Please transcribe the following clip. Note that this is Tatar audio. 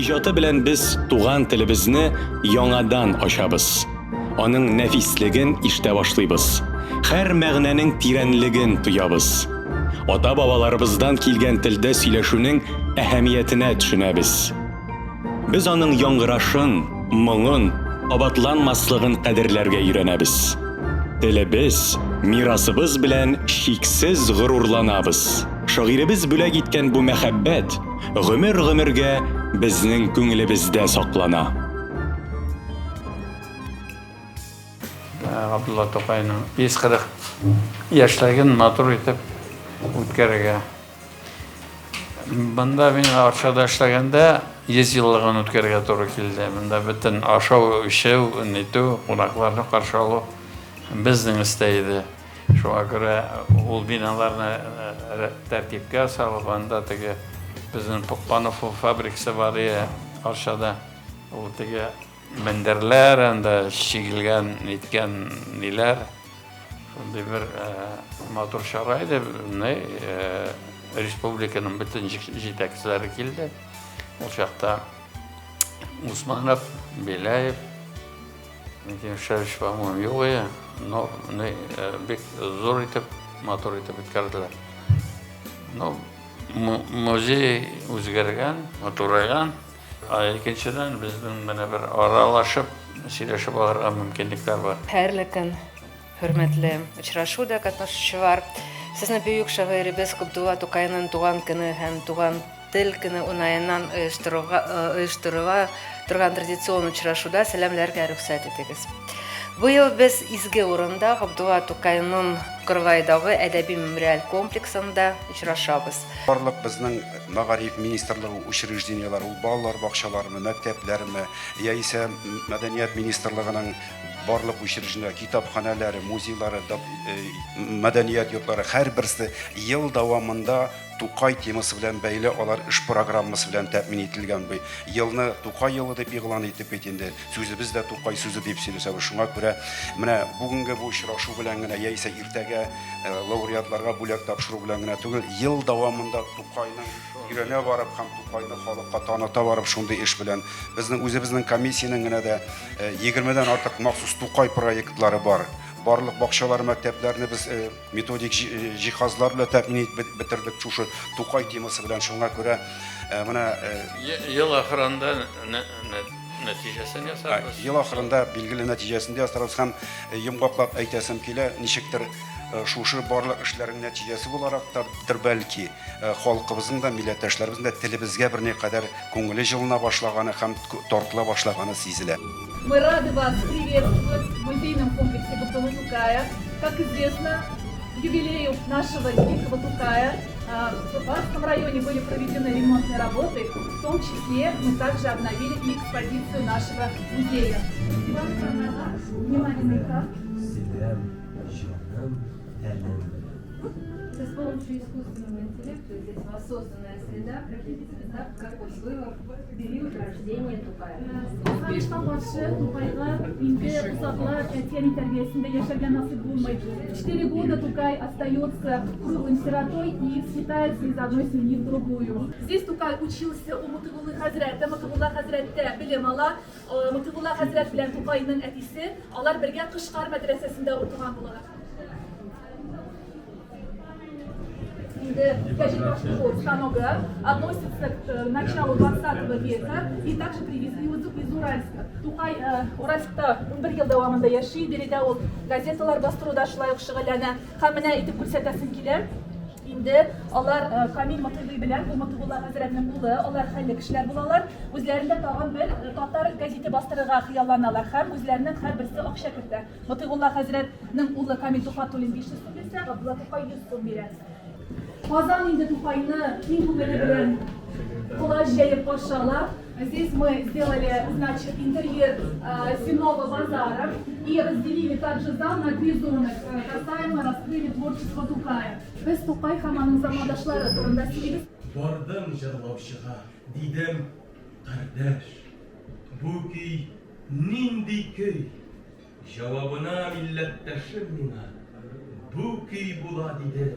иҗаты белән без туган телебезне яңадан ачабыз. Аның нәфислеген ишетә башлыйбыз. Һәр мәгънәнең тирәнлеген тоябыз. Ата-бабаларыбыздан килгән телдә сөйләшүнең әһәмиятенә төшенәбез. Без аның яңгырашын, моңын, абатланмаслыгын кадерләргә өйрәнәбез. Телебез, мирасыбыз белән шиксез горурланабыз. Шагыйребез бүләк иткән бу мәхәббәт гомер-гомергә безнең күңелебездә саклана. Абдулла Тукайның 140 яшьлеген матур итеп үткәрергә. Бында мин Арчада эшләгәндә 100 еллыгын үткәрергә туры килде. Бында бөтен ашау, эчү, нитү, кунакларны каршы алу безнең истә иде. Шуңа күрә ул биналарны тәртипкә салып, анда теге безнең Пукпанов фабрикасы бар иде Арчада. Ул теге мендерләр, анда чигелгән, ниткән ниләр. Шундый бер матур чара иде. Республиканың бөтен җитәкчеләре килде. Ул чакта Усманов, Беляев, Шәриф, по-моему, юк иде. Но бик зур итеп, матур итеп үткәрделәр. Музей үзгәргән, матурайган. Икенчедән безнең менә бер аралашып, сөйләшеп алырга мөмкинлекләр бар. Һәрле көн, хөрмәтле очрашуда катнашучылар. Сезне бөек шагыйребез Габдулла Тукайның туган көне һәм туган тел көне уңаеннан оештырыла торган традицион очрашуда сәламләргә рөхсәт итегез. Бу ел без изге урында Габдулла Тукайның Кырвайдагы әдәби мемориаль комплексында очрашабыз. Барлык безнең Мәгариф министрлыгы учрежденияләре, ул балалар бакчаларымы, мәктәпләрме, яисә Мәдәният министрлыгының барлык учрежденияләре, китапханәләре, музейлары, мәдәният йортлары һәрберсе ел дәвамында Тукай темасы белән бәйле алар эш программасы белән тәэмин ителгән бу. Елны Тукай елы дип игълан итеп инде. Сүзебез дә Тукай сүзе дип сөйләсәбез. Шуңа күрә менә бүгенге бу очрашу белән генә яисә иртәгә лауреатларга бүләк тапшыру белән генә түгел, ел дәвамында Тукайның өйрәнә барып һәм Тукайны халыкка таныта барып шундый эш белән безнең үзебезнең комиссияның генә дә 20дән артык махсус Тукай проектлары бар. Барлык бакчалар, мәктәпләрне без методик җиһазлар белән тәэмин итеп бетердек шушы Тукай темасы белән. Шуңа күрә менә ел ахырында нәтиҗәсен ясарбыз. Ел ахырында билгеле нәтиҗәсен ясарбыз һәм йомгаклап әйтәсем килә, ничектер шушы барлык эшләрнең нәтиҗәсе буларактыр бәлки халкыбызның да, милләттәшләребезнең дә телебезгә берникадәр күңеле җылына башлаганы һәм тартыла башлаганы сизелә. Мы рады вас приветствовать в музейном комплексе Габдуллы Тукая. Как известно, к юбилею нашего великого Тукая в Барском районе были проведены ремонтные работы. В том числе мы также обновили и экспозицию нашего музея. Внимание на экран. С помощью искусственного интеллекта здесь воссозданная среда, как условия в период рождения Тукая. Kırgızistan başı Tукайга инде узаклар тәни тәрбиясендә яшәргә насыйп булмый. 4 года Тукай остается круглым сиротой и слетается из одной семьи в другую. Здесь Тукай учился у Мотыгуллы хәзрәте, Мотыгулла хәзрәттә белем ала. Мотыгулла хәзрәт белән Тукайның әтисе, алар бергә Кышкар мәдрәсәсендә укыган булалар. Кәҗәлбашлы станогы относится к началу 20 века и также привезли из Уральска. Тукай Уральскта 11 ел дәвамында яши, биредә ул газеталар бастыруда шулай ук шөгыльләнә. Һәм менә итеп күрсәтәсем килә. Инде алар Камил Мотыгый белән Мотыгулла хәзрәтнең улы, алар хәлле кешеләр булалар. Үзләрендә тагын бер татар газеты бастырырга хыялланалар һәм үзләренең һәрберсе акча кертә. Мотыгулла хәзрәтнең улы Камил Тухатуллин 500 сум бирсә, Габдулла Тукай 100 сум бирә. Казан инде Тукайны киң күңеле белән коллаж җәеп каршылар. Здесь мы сделали, значит, интерьер Сенного базара и разделили также зал на 2 зоны, касаемо раскрыли творчество Тукая. Без Тукай һәм аның замандашлары турында сөйлибез. Бардым җырлаучыга, дидем, кардәш, бу көй нинди көй? Җавабына милләттәшем миңа, бу көй була диде.